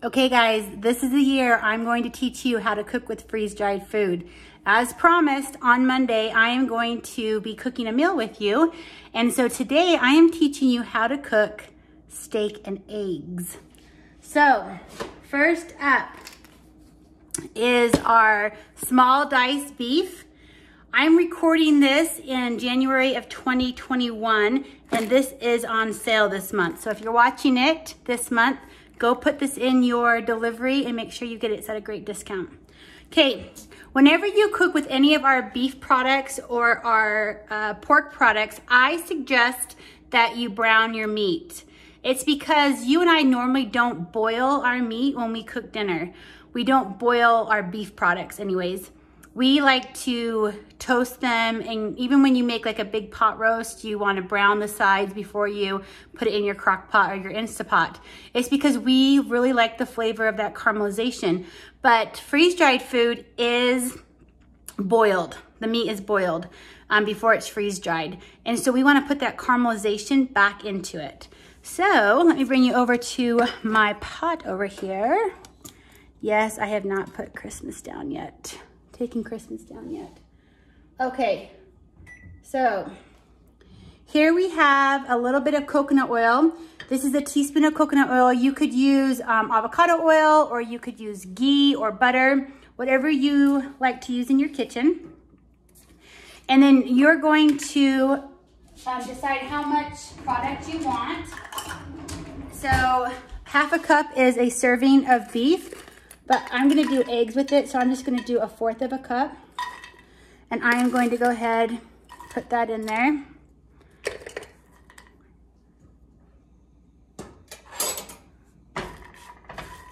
Okay guys, this is the year I'm going to teach you how to cook with freeze-dried food. As promised, on Monday, I am going to be cooking a meal with you. And so today I am teaching you how to cook steak and eggs. So first up is our small diced beef. I'm recording this in January of 2021, and this is on sale this month. So if you're watching it this month, go put this in your delivery and make sure you get it at a great discount. Okay, whenever you cook with any of our beef products or our pork products, I suggest that you brown your meat. It's because you and I normally don't boil our meat when we cook dinner. We don't boil our beef products anyways. We like to toast them, and even when you make like a big pot roast, you want to brown the sides before you put it in your crock pot or your Instapot. It's because we really like the flavor of that caramelization. But freeze-dried food is boiled. The meat is boiled before it's freeze-dried. And so we want to put that caramelization back into it. So let me bring you over to my pot over here. Yes, I have not put Christmas down yet. Taking Christmas down yet. Okay, so here we have a little bit of coconut oil. This is a teaspoon of coconut oil. You could use avocado oil, or you could use ghee or butter, whatever you like to use in your kitchen. And then you're going to decide how much product you want. So half a cup is a serving of beef. But I'm gonna do eggs with it, so I'm just gonna do 1/4 of a cup. And I am going to go ahead, put that in there.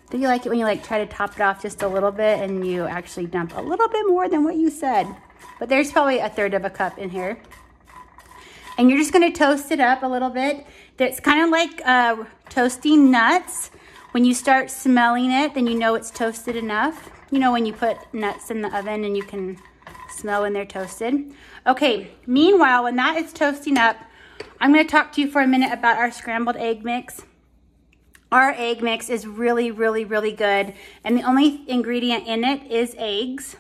Do you like it when you try to top it off just a little bit and you actually dump a little bit more than what you said? But there's probably 1/3 of a cup in here. And you're just gonna toast it up a little bit. It's kind of like toasting nuts. When you start smelling it, then you know it's toasted enough. You know when you put nuts in the oven and you can smell when they're toasted. Okay, meanwhile, when that is toasting up, I'm gonna talk to you for a minute about our scrambled egg mix. Our egg mix is really, really, really good. And the only ingredient in it is eggs.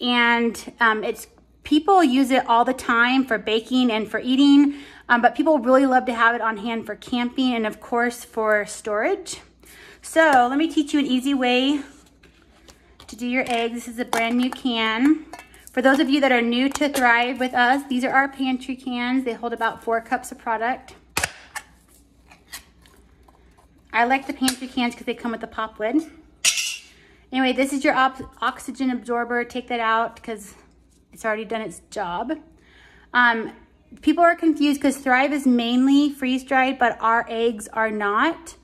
And people use it all the time for baking and for eating, but people really love to have it on hand for camping and of course for storage. So let me teach you an easy way to do your eggs. This is a brand new can. For those of you that are new to Thrive with us, these are our pantry cans. They hold about 4 cups of product. I like the pantry cans because they come with a pop lid. Anyway, this is your oxygen absorber. Take that out because it's already done its job. People are confused because Thrive is mainly freeze-dried, but our eggs are not.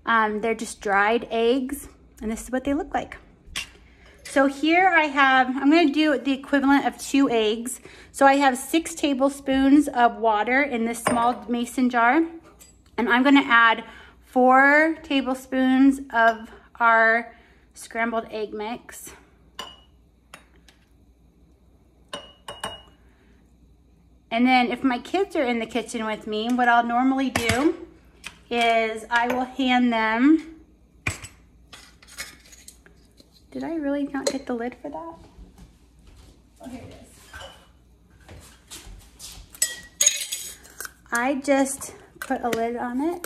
They're just dried eggs, and this is what they look like. So here I'm gonna do the equivalent of 2 eggs. So I have 6 tablespoons of water in this small mason jar, and I'm gonna add 4 tablespoons of our scrambled egg mix. And then if my kids are in the kitchen with me, what I'll normally do is I will hand them, did I really not get the lid for that? Oh, here it is. I just put a lid on it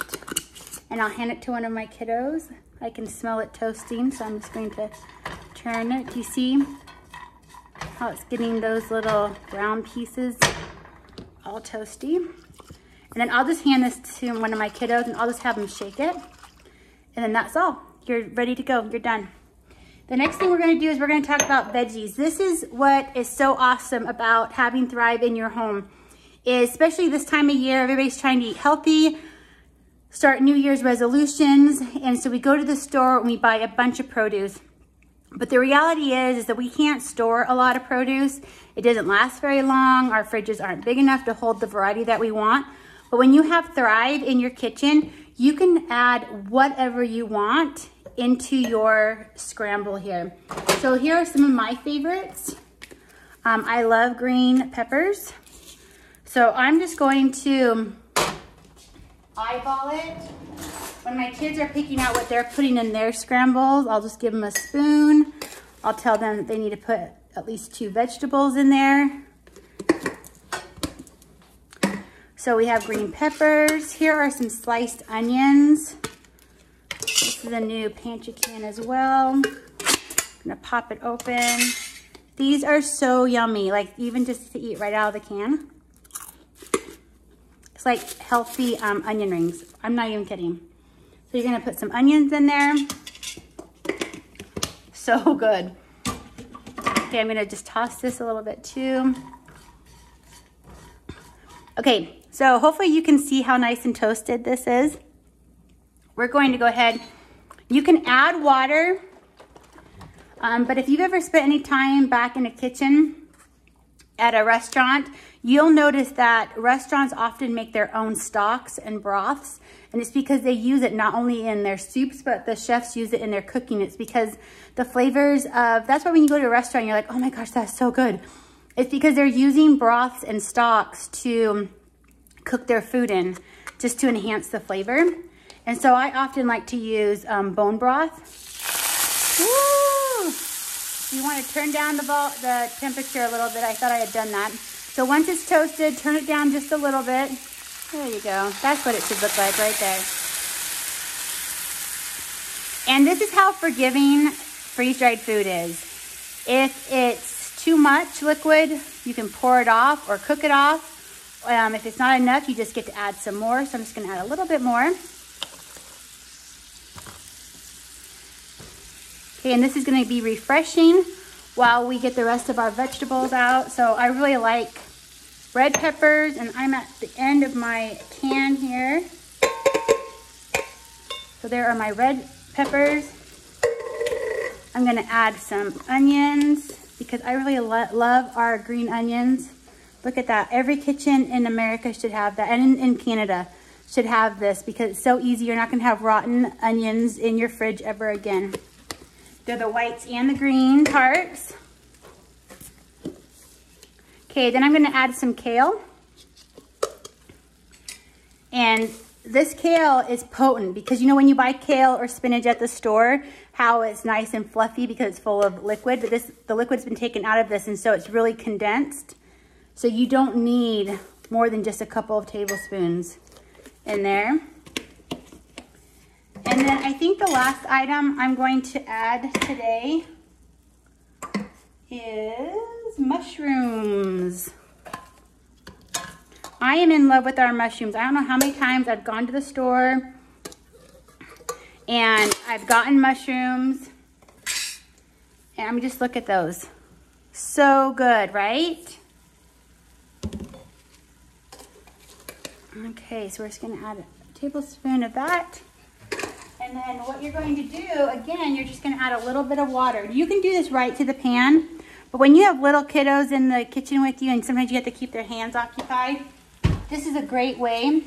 and I'll hand it to one of my kiddos. I can smell it toasting, so I'm just going to turn it. Do you see how it's getting those little brown pieces all toasty? And then I'll just hand this to one of my kiddos and I'll just have them shake it. And then that's all. You're ready to go. You're done. The next thing we're going to do is we're going to talk about veggies. This is what is so awesome about having Thrive in your home. Especially this time of year, everybody's trying to eat healthy, start New Year's resolutions. And so we go to the store and we buy a bunch of produce. But the reality is that we can't store a lot of produce. It doesn't last very long. Our fridges aren't big enough to hold the variety that we want. But when you have Thrive in your kitchen, you can add whatever you want into your scramble here. So here are some of my favorites. I love green peppers. So I'm just going to eyeball it When my kids are picking out what they're putting in their scrambles, I'll just give them a spoon. I'll tell them that they need to put at least 2 vegetables in there. So we have green peppers. Here are some sliced onions. This is a new pantry can as well. I'm gonna pop it open. These are so yummy, like even just to eat right out of the can. It's like healthy onion rings. I'm not even kidding. So you're gonna put some onions in there. So good. Okay, I'm gonna just toss this a little bit too. Okay, so hopefully you can see how nice and toasted this is. We're going to go ahead. You can add water, but if you've ever spent any time back in a kitchen at a restaurant, you'll notice that restaurants often make their own stocks and broths, and it's because they use it not only in their soups, but the chefs use it in their cooking. It's because the flavors of, that's why when you go to a restaurant, you're like, oh my gosh, that's so good. It's because they're using broths and stocks to cook their food in, just to enhance the flavor. And so I often like to use bone broth. Woo! You want to turn down the temperature a little bit. I thought I had done that. So once it's toasted, turn it down just a little bit. There you go. That's what it should look like right there. And this is how forgiving freeze-dried food is. If it's too much liquid, you can pour it off or cook it off. If it's not enough, you just get to add some more. So I'm just going to add a little bit more. Okay, and this is going to be refreshing while we get the rest of our vegetables out. So I really like red peppers, and I'm at the end of my can here. So there are my red peppers. I'm going to add some onions because I really love our green onions. Look at that. Every kitchen in America should have that, and in Canada should have this because it's so easy. You're not going to have rotten onions in your fridge ever again. They're the whites and the green parts. Okay, then I'm going to add some kale. And this kale is potent because you know when you buy kale or spinach at the store, how it's nice and fluffy because it's full of liquid, but the liquid's been taken out of this, and so it's really condensed. So you don't need more than just a couple of tablespoons in there. And then I think the last item I'm going to add today is mushrooms. I am in love with our mushrooms. I don't know how many times I've gone to the store and I've gotten mushrooms. And I mean, just look at those. So good, right? Okay, so we're just gonna add a tablespoon of that. And then what you're going to do, again, you're just gonna add a little bit of water. You can do this right to the pan, but when you have little kiddos in the kitchen with you and sometimes you have to keep their hands occupied, this is a great way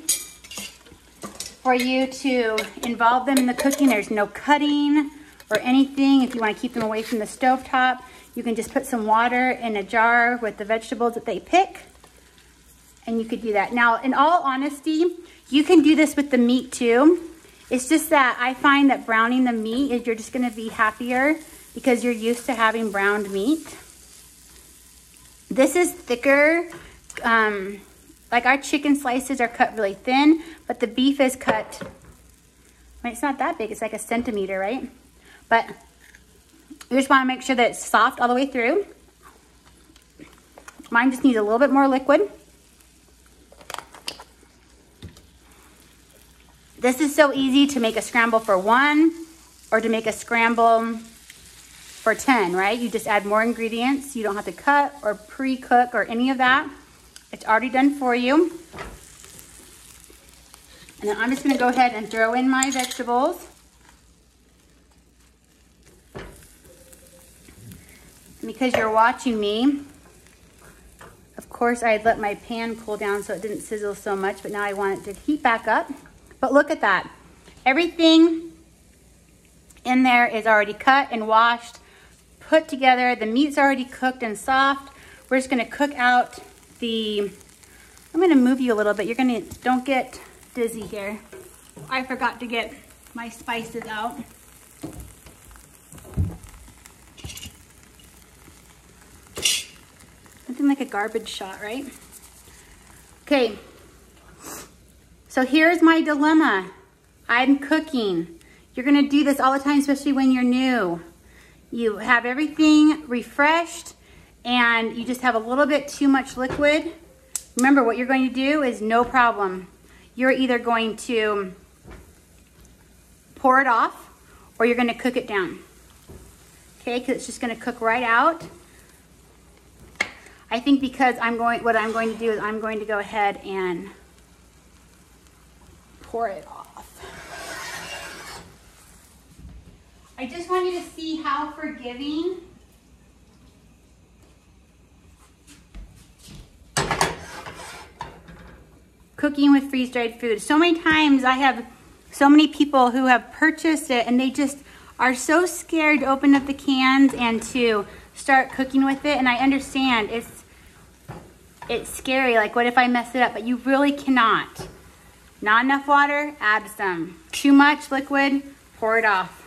for you to involve them in the cooking. There's no cutting or anything. If you wanna keep them away from the stovetop, you can just put some water in a jar with the vegetables that they pick, and you could do that. Now, in all honesty, you can do this with the meat too. It's just that I find that browning the meat is you're just gonna be happier because you're used to having browned meat. This is thicker. Like our chicken slices are cut really thin, but the beef is cut, I mean, it's not that big, it's like a centimeter, right? But you just wanna make sure that it's soft all the way through. Mine just needs a little bit more liquid. This is so easy to make a scramble for 1 or to make a scramble for 10, right? You just add more ingredients. You don't have to cut or pre-cook or any of that. It's already done for you. And then I'm just gonna go ahead and throw in my vegetables. And because you're watching me, of course I had let my pan cool down so it didn't sizzle so much, but now I want it to heat back up. But look at that. Everything in there is already cut and washed, put together. The meat's already cooked and soft. We're just gonna cook out I'm gonna move you a little bit. Don't get dizzy here. I forgot to get my spices out. Nothing like a garbage shot, right? Okay, so here's my dilemma. I'm cooking. You're gonna do this all the time, especially when you're new. You have everything refreshed and you just have a little bit too much liquid. Remember, what you're going to do is no problem. You're either going to pour it off or you're gonna cook it down. Okay, because it's just gonna cook right out. I think because what I'm going to do is I'm going to go ahead and pour it off. I just want you to see how forgiving cooking with freeze-dried food. So many times I have so many people who have purchased it and they just are so scared to open up the cans and to start cooking with it. And I understand it's scary, like what if I mess it up? But you really cannot. Not enough water, add some. Too much liquid, pour it off.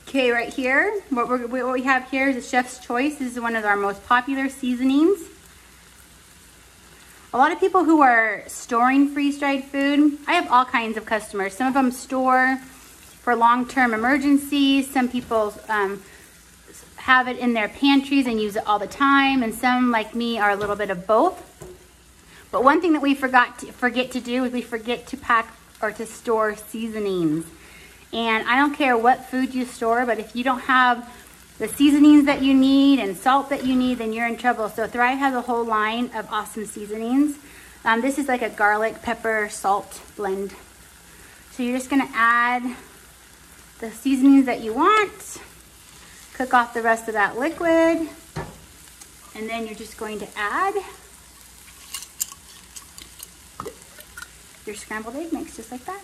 Okay, right here, what we have here is a Chef's Choice. This is one of our most popular seasonings. A lot of people who are storing freeze-dried food, I have all kinds of customers. Some of them store for long-term emergencies. Some people have it in their pantries and use it all the time. And some, like me, are a little bit of both. But one thing that we forget to do is we forget to pack or to store seasonings. And I don't care what food you store, but if you don't have the seasonings that you need and salt that you need, then you're in trouble. So Thrive has a whole line of awesome seasonings. This is like a garlic, pepper, salt blend. So you're just gonna add the seasonings that you want, cook off the rest of that liquid, and then you're just going to add your scrambled egg mix just like that.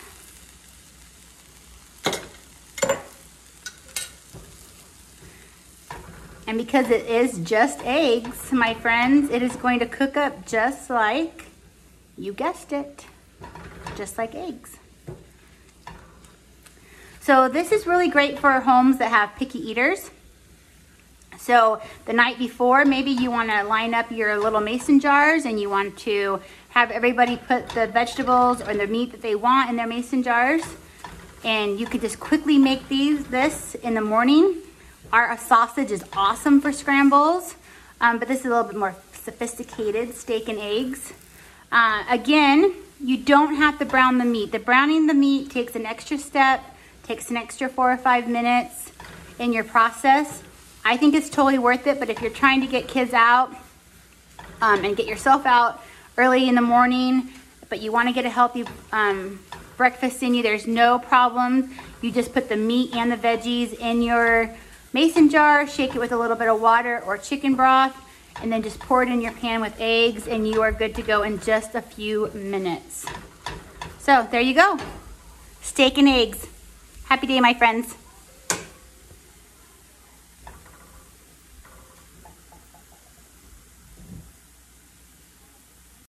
And because it is just eggs, my friends, it is going to cook up just like, you guessed it, just like eggs. So this is really great for homes that have picky eaters. So the night before, maybe you want to line up your little mason jars and you want to have everybody put the vegetables or the meat that they want in their mason jars. And you could just quickly make this in the morning. Our sausage is awesome for scrambles, but this is a little bit more sophisticated, steak and eggs. Again, you don't have to brown the meat. The browning the meat takes an extra step, takes an extra 4 or 5 minutes in your process. I think it's totally worth it, but if you're trying to get kids out and get yourself out early in the morning, but you want to get a healthy breakfast in you, there's no problem. You just put the meat and the veggies in your mason jar, shake it with a little bit of water or chicken broth, and then just pour it in your pan with eggs, and you are good to go in just a few minutes. So there you go, steak and eggs. Happy day, my friends.